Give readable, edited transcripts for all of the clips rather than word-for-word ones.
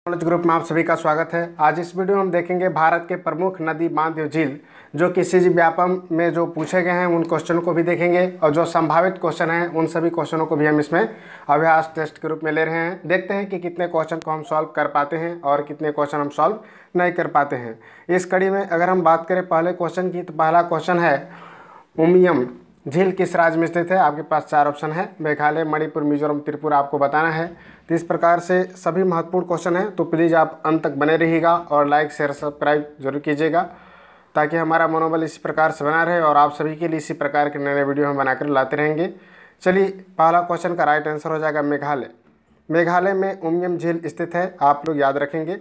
Knowledge group में आप सभी का स्वागत है। आज इस वीडियो में हम देखेंगे भारत के प्रमुख नदी, बांध या झील जो किसी भी व्यापम में जो पूछे गए हैं उन क्वेश्चन को भी देखेंगे और जो संभावित क्वेश्चन हैं उन सभी क्वेश्चनों को भी हम इसमें अभ्यास टेस्ट के रूप में ले रहे हैं। देखते हैं कि कितने क्वेश्चन को हम सॉल्व कर पाते हैं और कितने क्वेश्चन हम सॉल्व नहीं कर पाते हैं। इस कड़ी में अगर हम बात करें पहले क्वेश्चन की, तो पहला क्वेश्चन है उमियम झील किस राज्य में स्थित है। आपके पास चार ऑप्शन है, मेघालय, मणिपुर, मिजोरम, त्रिपुरा, आपको बताना है। तो इस प्रकार से सभी महत्वपूर्ण क्वेश्चन हैं, तो प्लीज़ आप अंत तक बने रहिएगा और लाइक शेयर सब्सक्राइब जरूर कीजिएगा ताकि हमारा मनोबल इसी प्रकार से बना रहे और आप सभी के लिए इसी प्रकार के नए नए वीडियो हम बनाकर लाते रहेंगे। चलिए, पहला क्वेश्चन का राइट आंसर हो जाएगा मेघालय। मेघालय में उमियम झील स्थित है, आप लोग याद रखेंगे।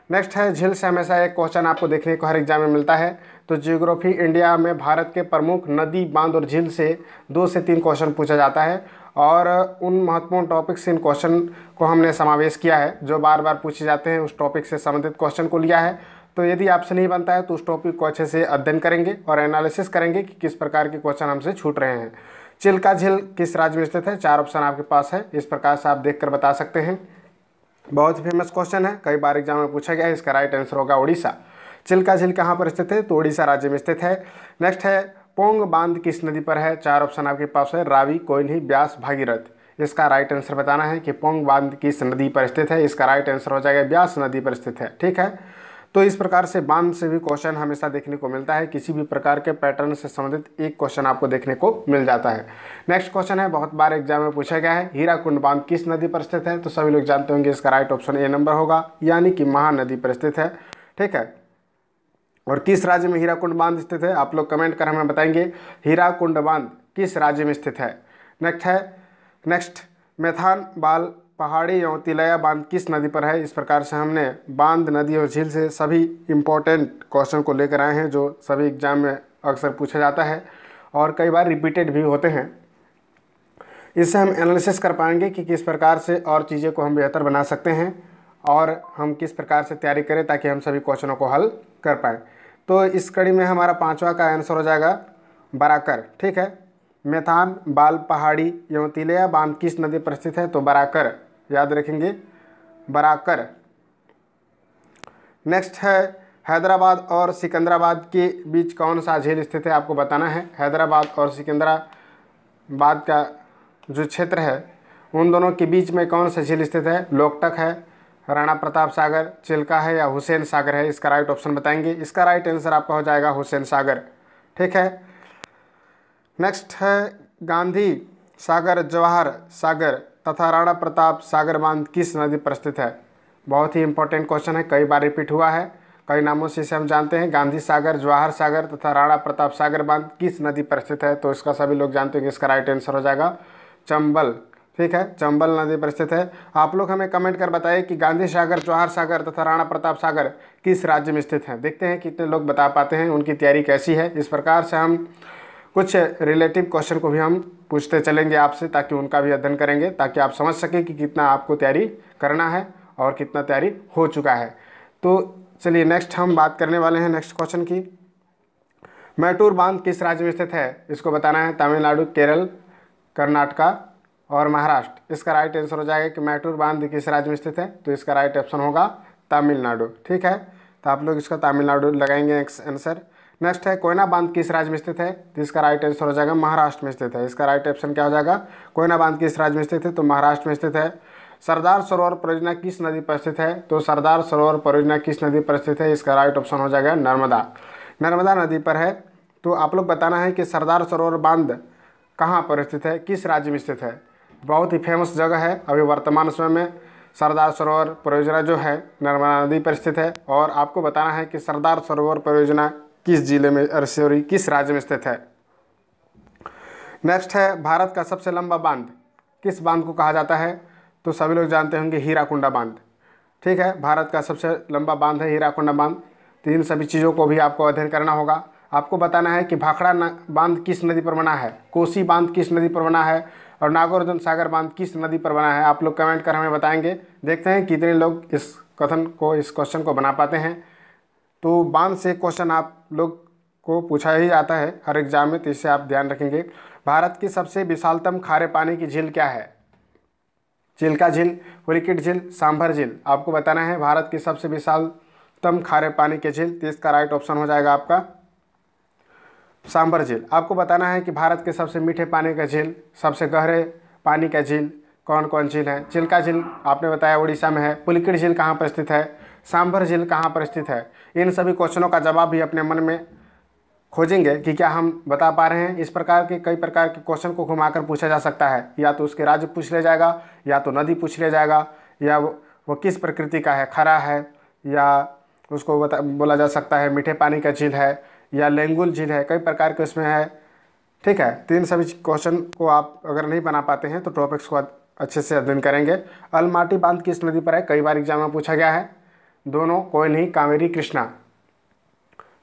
नेक्स्ट है, झील से हमेशा एक क्वेश्चन आपको देखने को हर एग्जाम में मिलता है। तो जियोग्राफी इंडिया में भारत के प्रमुख नदी, बांध और झील से 2 से 3 क्वेश्चन पूछा जाता है और उन महत्वपूर्ण टॉपिक से इन क्वेश्चन को हमने समावेश किया है जो बार बार पूछे जाते हैं। उस टॉपिक से संबंधित क्वेश्चन को लिया है। तो यदि आपसे नहीं बनता है तो उस टॉपिक को अच्छे से अध्ययन करेंगे और एनालिसिस करेंगे कि किस प्रकार के क्वेश्चन हमसे छूट रहे हैं। चिल्का झील किस राज्य में स्थित है? 4 ऑप्शन आपके पास है, इस प्रकार से आप देख कर बता सकते हैं। बहुत ही फेमस क्वेश्चन है, कई बार एग्जाम में पूछा गया है। इसका राइट आंसर होगा उड़ीसा। चिल्का झील कहाँ पर स्थित है? तो उड़ीसा राज्य में स्थित है। नेक्स्ट है, पोंग बांध किस नदी पर है? 4 ऑप्शन आपके पास है, रावी, कोयली, ब्यास, भागीरथ। इसका राइट आंसर बताना है कि पोंग बांध किस नदी पर स्थित है। इसका राइट आंसर हो जाएगा ब्यास नदी पर स्थित है। ठीक है, तो इस प्रकार से बांध से भी क्वेश्चन हमेशा देखने को मिलता है। किसी भी प्रकार के पैटर्न से संबंधित एक क्वेश्चन आपको देखने को मिल जाता है। नेक्स्ट क्वेश्चन है, बहुत बार एग्जाम में पूछा गया है, हीराकुंड बांध किस नदी पर स्थित है? तो सभी लोग जानते होंगे इसका राइट ऑप्शन ए नंबर होगा, यानी कि महानदी पर स्थित है। ठीक है, और किस राज्य में हीराकुंड बांध स्थित है? आप लोग कमेंट कर हमें बताएंगे हीराकुंड बांध किस राज्य में स्थित है। नेक्स्ट, मेथान बाल पहाड़ी एवं तिलैया बांध किस नदी पर है? इस प्रकार से हमने बांध, नदी और झील से सभी इम्पोर्टेंट क्वेश्चन को लेकर आए हैं जो सभी एग्जाम में अक्सर पूछा जाता है और कई बार रिपीटेड भी होते हैं। इससे हम एनालिसिस कर पाएंगे कि किस प्रकार से और चीज़ों को हम बेहतर बना सकते हैं और हम किस प्रकार से तैयारी करें ताकि हम सभी क्वेश्चनों को हल कर पाएँ। तो इस कड़ी में हमारा 5वां का आंसर हो जाएगा बराकर। ठीक है, मेथान बाल पहाड़ी एवं तिलैया बांध किस नदी पर स्थित है? तो बराकर, याद रखेंगे बराकर। नेक्स्ट है, हैदराबाद और सिकंदराबाद के बीच कौन सा झील स्थित है? आपको बताना है। हैदराबाद और सिकंदराबाद का जो क्षेत्र है उन दोनों के बीच में कौन सा झील स्थित है? लोकटक है, राणा प्रताप सागर, चिल्का है या हुसैन सागर है? इसका राइट ऑप्शन बताएंगे। इसका राइट आंसर आपका हो जाएगा हुसैन सागर। ठीक है, नेक्स्ट है, गांधी सागर, जवाहर सागर तथा राणा प्रताप सागर बांध किस नदी पर स्थित है? बहुत ही इंपॉर्टेंट क्वेश्चन है, कई बार रिपीट हुआ है, कई नामों से इसे हम जानते हैं। गांधी सागर, जवाहर सागर तथा राणा प्रताप सागर बांध किस नदी पर स्थित है? तो इसका सभी लोग जानते हैं कि इसका राइट आंसर हो जाएगा चंबल। ठीक है, चंबल नदी पर स्थित है। आप लोग हमें कमेंट कर बताइए कि गांधी सागर, जवाहर सागर तथा राणा प्रताप सागर किस राज्य में स्थित हैं। देखते हैं कितने लोग बता पाते हैं, उनकी तैयारी कैसी है। इस प्रकार से हम कुछ रिलेटिव क्वेश्चन को भी हम पूछते चलेंगे आपसे ताकि उनका भी अध्ययन करेंगे, ताकि आप समझ सकें कि कितना आपको तैयारी करना है और कितना तैयारी हो चुका है। तो चलिए, नेक्स्ट हम बात करने वाले हैं नेक्स्ट क्वेश्चन की। मैटूर बांध किस राज्य में स्थित है? इसको बताना है। तमिलनाडु, केरल, कर्नाटका और महाराष्ट्र। इसका राइट आंसर हो जाएगा कि मैटूर बांध किस राज्य में स्थित है? तो इसका राइट ऑप्शन होगा तमिलनाडु। ठीक है, तो आप लोग इसका तमिलनाडु लगाएंगे आंसर। नेक्स्ट है, कोयना बांध किस राज्य में स्थित है? तो इसका राइट आंसर हो जाएगा महाराष्ट्र में स्थित है। इसका राइट ऑप्शन क्या हो जाएगा? कोयना बांध किस राज्य में स्थित है? तो महाराष्ट्र में स्थित है। सरदार सरोवर परियोजना किस नदी पर स्थित है? तो सरदार सरोवर परियोजना किस नदी पर स्थित है? इसका राइट ऑप्शन हो जाएगा नर्मदा। नर्मदा नदी पर है। तो आप लोग बताना है कि सरदार सरोवर बांध कहाँ पर स्थित है, किस राज्य में स्थित है। बहुत ही फेमस जगह है। अभी वर्तमान समय में सरदार सरोवर परियोजना जो है नर्मदा नदी पर स्थित है और आपको बताना है कि सरदार सरोवर परियोजना किस जिले में, किस राज्य में स्थित है। नेक्स्ट है, भारत का सबसे लंबा बांध किस बांध को कहा जाता है? तो सभी लोग जानते होंगे हीराकुंडा बांध। ठीक है, भारत का सबसे लंबा बांध है हीराकुंडा बांध। तो इन सभी चीज़ों को भी आपको अध्ययन करना होगा। आपको बताना है कि भाखड़ा बांध किस नदी पर बना है, कोसी बांध किस नदी पर बना है और नागार्जुन सागर बांध किस नदी पर बना है। आप लोग कमेंट कर हमें बताएंगे। देखते हैं कितने लोग इस क्वेश्चन को बना पाते हैं। तो बांध से क्वेश्चन आप लोग को पूछा ही जाता है हर एग्जाम में, तो इससे आप ध्यान रखेंगे। भारत की सबसे विशालतम खारे पानी की झील क्या है? चिल्का झील, पुलिकेट झील, सांभर झील। आपको बताना है भारत की सबसे विशालतम खारे पानी की झील, तो इसका राइट ऑप्शन हो जाएगा आपका सांभर झील। आपको बताना है कि भारत के सबसे मीठे पानी का झील, सबसे गहरे पानी का झील कौन कौन झील है। चिल्का झील आपने बताया उड़ीसा में है। पुलिकेट झील कहाँ पर स्थित है, सांभर झील कहाँ पर स्थित है। इन सभी क्वेश्चनों का जवाब भी अपने मन में खोजेंगे कि क्या हम बता पा रहे हैं। इस प्रकार के कई प्रकार के क्वेश्चन को घुमाकर पूछा जा सकता है, या तो उसके राज्य पूछ लिया जाएगा, या तो नदी पूछ लिया जाएगा, या वो किस प्रकृति का है, खरा है, या उसको बोला जा सकता है मीठे पानी का झील है, या लेंगुल झील है। कई प्रकार के उसमें है, ठीक है। तो इन सभी क्वेश्चन को आप अगर नहीं बना पाते हैं तो टॉपिक्स को अच्छे से अध्ययन करेंगे। अलमाटी बांध किस नदी पर है, कई बार एग्जाम में पूछा गया है। दोनों, कोई नहीं, कावेरी कृष्णा।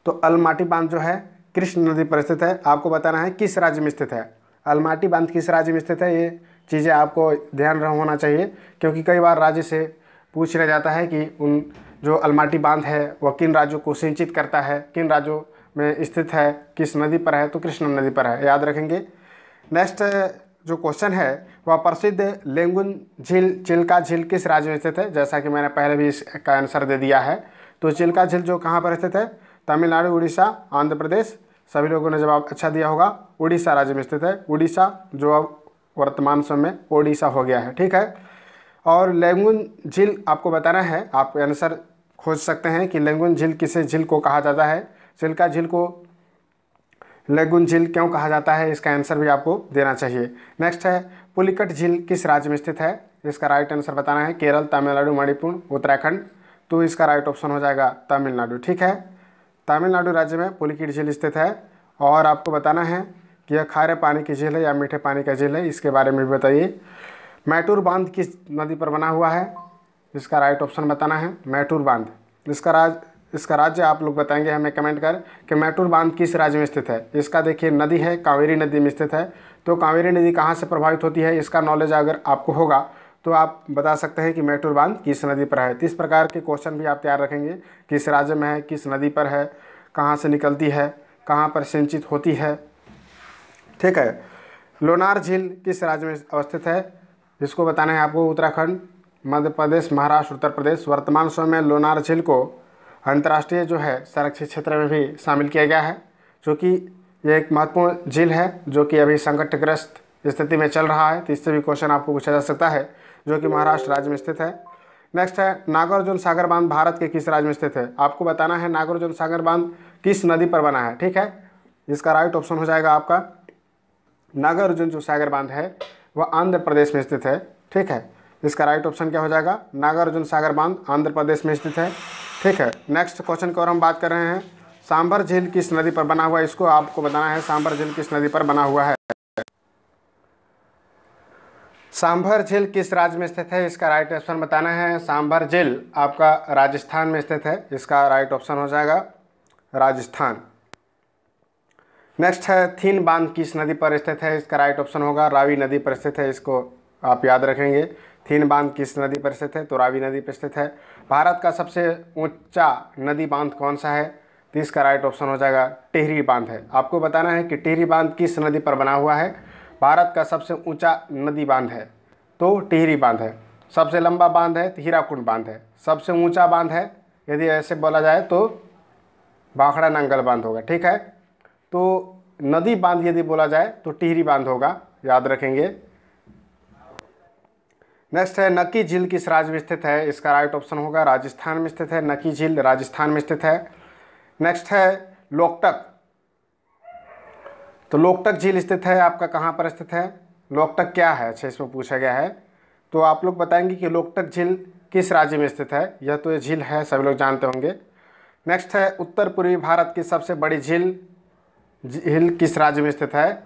तो अलमाटी बांध जो है कृष्ण नदी पर स्थित है। आपको बताना है किस राज्य में स्थित है। अलमाटी बांध किस राज्य में स्थित है, ये चीज़ें आपको ध्यान होना चाहिए, क्योंकि कई बार राज्य से पूछ लिया जाता है कि उन जो अलमाटी बांध है वह किन राज्यों को सिंचित करता है, किन राज्यों में स्थित है, किस नदी पर है, तो कृष्ण नदी पर है, याद रखेंगे। नेक्स्ट जो क्वेश्चन है वह प्रसिद्ध लेंगुन झील, चिल्का झील किस राज्य में स्थित है। जैसा कि मैंने पहले भी इसका आंसर दे दिया है। तो चिल्का झील जो कहाँ पर स्थित है, तमिलनाडु, उड़ीसा, आंध्र प्रदेश। सभी लोगों ने जवाब अच्छा दिया होगा। उड़ीसा राज्य में स्थित है, उड़ीसा जो अब वर्तमान समय में ओडिशा हो गया है, ठीक है। और लेंगुन झील आपको बताना है, आप आंसर खोज सकते हैं कि लेंगुन झील किस झील को कहा जाता है। चिल्का झील को लेंगुन झील क्यों कहा जाता है, इसका आंसर भी आपको देना चाहिए। नेक्स्ट है पुलिकेट झील किस राज्य में स्थित है, इसका राइट आंसर बताना है। केरल, तमिलनाडु, मणिपुर, उत्तराखंड। तो इसका राइट ऑप्शन हो जाएगा तमिलनाडु, ठीक है। तमिलनाडु राज्य में पुलिकेट झील स्थित है। और आपको बताना है कि यह खारे पानी की झील है या मीठे पानी का झील है, इसके बारे में भी बताइए। मैटूर बांध किस नदी पर बना हुआ है, इसका राइट ऑप्शन बताना है मैटूर बांध। इसका राज्य आप लोग बताएंगे हमें कमेंट कर कि मैटूर बांध किस राज्य में स्थित है। इसका देखिए नदी है, कावेरी नदी में स्थित है। तो कावेरी नदी कहाँ से प्रभावित होती है, इसका नॉलेज अगर आपको होगा तो आप बता सकते हैं कि मैटूर बांध किस नदी पर है। तो इस प्रकार के क्वेश्चन भी आप तैयार रखेंगे, किस राज्य में है, किस नदी पर है, कहाँ से निकलती है, कहाँ पर सिंचित होती है, ठीक है। लोनार झील किस राज्य में अवस्थित है, इसको बताना है आपको। उत्तराखंड, मध्य प्रदेश, महाराष्ट्र, उत्तर प्रदेश। वर्तमान समय में लोनार झील को अंतर्राष्ट्रीय जो है संरक्षित क्षेत्र में भी शामिल किया गया है, जो कि ये एक महत्वपूर्ण झील है जो कि अभी संकटग्रस्त स्थिति में चल रहा है। तो इससे भी क्वेश्चन आपको पूछा जा सकता है, जो कि महाराष्ट्र राज्य में स्थित है। नेक्स्ट है नागार्जुन सागर बांध भारत के किस राज्य में स्थित है। आपको बताना है नागार्जुन सागर बांध किस नदी पर बना है, ठीक है। इसका राइट ऑप्शन हो जाएगा आपका नागार्जुन जो सागर बांध है वह आंध्र प्रदेश में स्थित है, ठीक है। इसका राइट ऑप्शन क्या हो जाएगा, नागार्जुन सागर बांध आंध्र प्रदेश में स्थित है, ठीक है। नेक्स्ट क्वेश्चन की ओर हम बात कर रहे हैं। सांभर झील किस नदी पर बना हुआ है, इसको आपको बताना है। सांभर झील किस नदी पर बना हुआ है। सांभर झील किस राज्य में स्थित है, इसका राइट ऑप्शन बताना है। सांभर झील आपका राजस्थान में स्थित है, इसका राइट ऑप्शन हो जाएगा राजस्थान। नेक्स्ट है थीन बांध किस नदी पर स्थित है, इसका राइट ऑप्शन होगा रावी नदी पर स्थित है। इसको आप याद रखेंगे। थीन बांध किस नदी पर स्थित है, तो रावी नदी पर स्थित है। भारत का सबसे ऊंचा नदी बांध कौन सा है, तो इसका राइट ऑप्शन हो जाएगा टिहरी बांध है। आपको बताना है कि टिहरी बांध किस नदी पर बना हुआ है। भारत का सबसे ऊंचा नदी बांध है तो टिहरी बांध है। सबसे लंबा बांध है तो हीराकुंड बांध है। सबसे ऊंचा बांध है यदि ऐसे बोला जाए तो भाखड़ा नांगल बांध होगा, ठीक है। तो नदी बांध यदि बोला जाए तो टिहरी बांध होगा, याद रखेंगे। नेक्स्ट है नक्की झील किस राज्य में स्थित है, इसका राइट ऑप्शन होगा राजस्थान में स्थित है। नक्की झील राजस्थान में स्थित है। नेक्स्ट है लोकटक, तो लोकटक झील स्थित है आपका कहाँ पर स्थित है, लोकटक क्या है, अच्छा इसमें पूछा गया है। तो आप लोग बताएंगे कि लोकटक झील किस राज्य में स्थित है। यह तो ये झील है, सभी लोग जानते होंगे। नेक्स्ट है उत्तर पूर्वी भारत की सबसे बड़ी झील किस राज्य में स्थित है।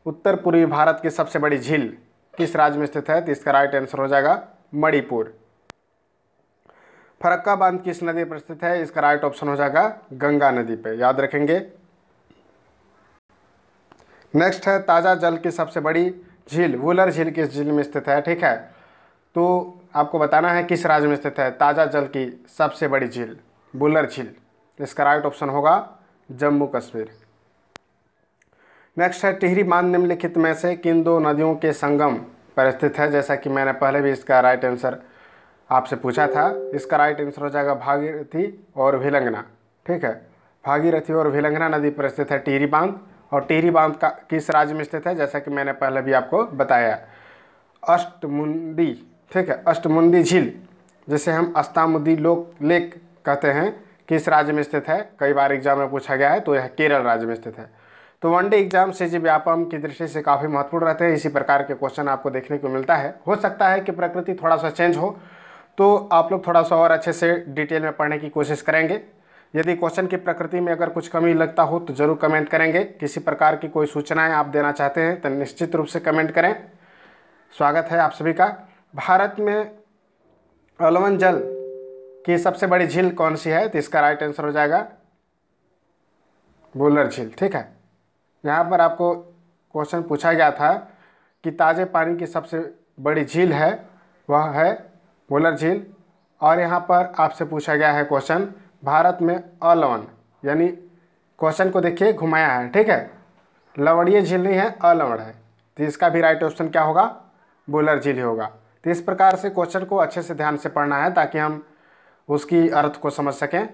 उत्तर पूर्वी भारत की सबसे बड़ी झील किस राज्य में स्थित है, तो इसका राइट आंसर हो जाएगा मणिपुर। फरक्का बांध किस नदी पर स्थित है, इसका राइट ऑप्शन हो जाएगा गंगा नदी पे, याद रखेंगे। नेक्स्ट है ताज़ा जल की सबसे बड़ी झील वुलर झील किस झील में स्थित है, ठीक है। तो आपको बताना है किस राज्य में स्थित है ताज़ा जल की सबसे बड़ी झील वुलर झील, इसका राइट ऑप्शन होगा जम्मू कश्मीर। नेक्स्ट है टिहरी बांध निम्नलिखित में से किन दो नदियों के संगम पर स्थित है, जैसा कि मैंने पहले भी इसका राइट आंसर आपसे पूछा था। इसका राइट आंसर हो जाएगा भागीरथी और भिलंगना। ठीक है, भागीरथी और भिलंगना नदी पर स्थित है टिहरी बांध। और टिहरी बांध का किस राज्य में स्थित है, जैसा कि मैंने पहले भी आपको बताया, अष्टमुंडी। ठीक है, अष्टमुंडी झील जिसे हम अस्तामुदी लेक कहते हैं, किस राज्य में स्थित है? कई बार एग्जाम में पूछा गया है, तो यह केरल राज्य में स्थित है। तो वनडे एग्जाम सीजी व्यापम की दृष्टि से काफ़ी महत्वपूर्ण रहते हैं। इसी प्रकार के क्वेश्चन आपको देखने को मिलता है। हो सकता है कि प्रकृति थोड़ा सा चेंज हो, तो आप लोग थोड़ा सा और अच्छे से डिटेल में पढ़ने की कोशिश करेंगे। यदि क्वेश्चन की प्रकृति में अगर कुछ कमी लगता हो तो ज़रूर कमेंट करेंगे। किसी प्रकार की कोई सूचनाएं आप देना चाहते हैं तो निश्चित रूप से कमेंट करें। स्वागत है आप सभी का। भारत में अलवन जल की सबसे बड़ी झील कौन सी है? तो इसका राइट आंसर हो जाएगा वुलर झील। ठीक है, यहाँ पर आपको क्वेश्चन पूछा गया था कि ताज़े पानी की सबसे बड़ी झील है, वह है वुलर झील। और यहाँ पर आपसे पूछा गया है क्वेश्चन भारत में अलवन, यानी क्वेश्चन को देखिए घुमाया है। ठीक है, लवणीय झील नहीं है, अलवण है। तो इसका भी राइट ऑप्शन क्या होगा? वुलर झील ही होगा। तो इस प्रकार से क्वेश्चन को अच्छे से ध्यान से पढ़ना है ताकि हम उसकी अर्थ को समझ सकें।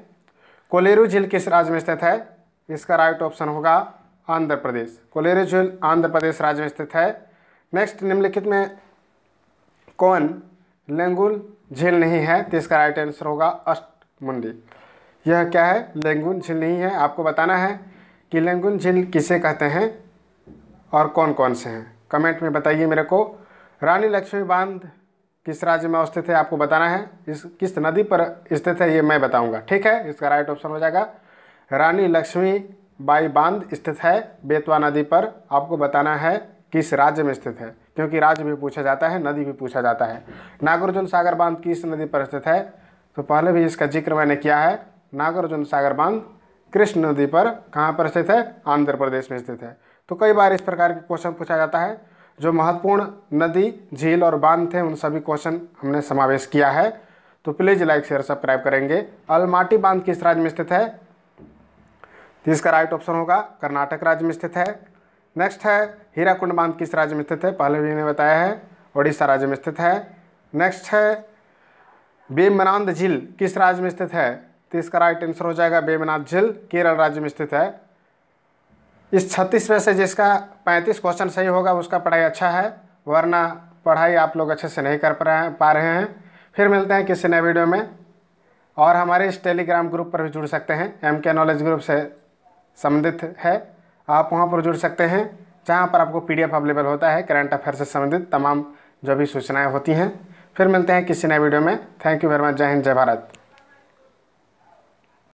कोलेरू झील किस राज्य में स्थित है? इसका राइट ऑप्शन होगा आंध्र प्रदेश। कोलेरू झील आंध्र प्रदेश राज्य में स्थित है। नेक्स्ट, निम्नलिखित में कौन लेंगुल झील नहीं है? तो इसका राइट आंसर होगा अष्टमुंडी। यह क्या है? लेंगुल झील नहीं है। आपको बताना है कि लेंगुल झील किसे कहते हैं और कौन कौन से हैं। कमेंट में बताइए मेरे को। रानी लक्ष्मी बांध किस राज्य में अवस्थित है? आपको बताना है। इस किस नदी पर स्थित है ये मैं बताऊंगा। ठीक है, इसका राइट ऑप्शन हो जाएगा रानी लक्ष्मी बाई बांध स्थित है बेतवा नदी पर। आपको बताना है किस राज्य में स्थित है, क्योंकि राज्य भी पूछा जाता है, नदी भी पूछा जाता है। नागार्जुन सागर बांध किस नदी पर स्थित है? तो पहले भी इसका जिक्र मैंने किया है। नागार्जुन सागर बांध कृष्ण नदी पर कहाँ पर स्थित है? आंध्र प्रदेश में स्थित है। तो कई बार इस प्रकार के क्वेश्चन पूछा जाता है। जो महत्वपूर्ण नदी, झील और बांध थे उन सभी क्वेश्चन हमने समावेश किया है। तो प्लीज़ लाइक शेयर सब्सक्राइब करेंगे। अलमाटी बांध किस राज्य में स्थित है? तो इसका राइट ऑप्शन होगा कर्नाटक राज्य में स्थित है। नेक्स्ट है हीराकुंड बांध किस राज्य में स्थित है? पहले भी मैंने बताया है, उड़ीसा राज्य में स्थित है। नेक्स्ट है वेम्बनाड झील किस राज्य में स्थित है? तो इसका राइट आंसर हो जाएगा वेम्बनाड झील केरल राज्य में स्थित है। इस 36 में से जिसका 35 क्वेश्चन सही होगा उसका पढ़ाई अच्छा है, वरना पढ़ाई आप लोग अच्छे से नहीं कर पा रहे हैं। फिर मिलते हैं किसी नए वीडियो में। और हमारे इस टेलीग्राम ग्रुप पर भी जुड़ सकते हैं, MK नॉलेज ग्रुप से संबंधित है, आप वहाँ पर जुड़ सकते हैं, जहाँ पर आपको PDF अवेलेबल होता है करंट अफेयर से संबंधित तमाम जो भी सूचनाएँ होती हैं। फिर मिलते हैं किसी नए वीडियो में। Thank you very much. जय हिंद, जय भारत।